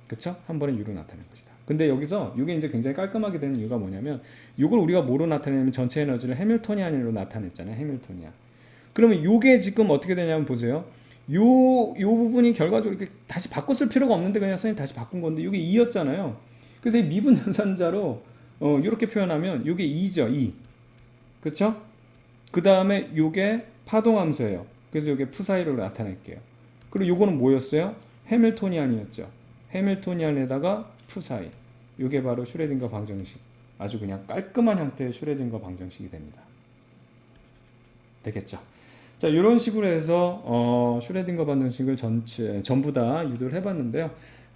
그쵸? 한 번에 u로 나타낸 것이다. 근데 여기서 이게 이제 굉장히 깔끔하게 되는 이유가 뭐냐면, 이걸 우리가 뭐로 나타내냐면 전체 에너지를 해밀토니안으로 나타냈잖아요. 해밀토니안. 그러면 요게 지금 어떻게 되냐면 보세요. 요 부분이 결과적으로 이렇게 다시 바꿔 쓸 필요가 없는데 그냥 선생님 다시 바꾼 건데 이게 2였잖아요. 그래서 이 미분 연산자로 이렇게 표현하면 이게 2죠. 2. 그쵸? 그 다음에 요게 파동함수예요. 그래서 요게 푸사이로 나타낼게요. 그리고 요거는 뭐였어요? 해밀토니안이었죠. 해밀토니안에다가 푸사이. 요게 바로 슈레딩거 방정식. 아주 그냥 깔끔한 형태의 슈레딩거 방정식이 됩니다. 되겠죠? 자, 이런 식으로 해서 슈레딩거 방정식을 전부 다 유도를 해봤는데요.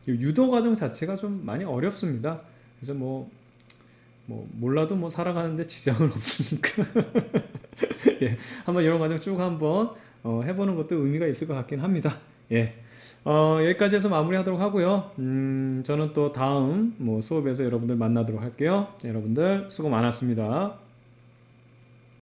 유도 과정 자체가 좀 많이 어렵습니다. 그래서 뭐 몰라도 뭐 살아가는데 지장은 없으니까 예, 한번 이런 과정 쭉 한번 해보는 것도 의미가 있을 것 같긴 합니다. 예, 여기까지 해서 마무리하도록 하고요. 저는 또 다음 수업에서 여러분들 만나도록 할게요. 여러분들 수고 많았습니다.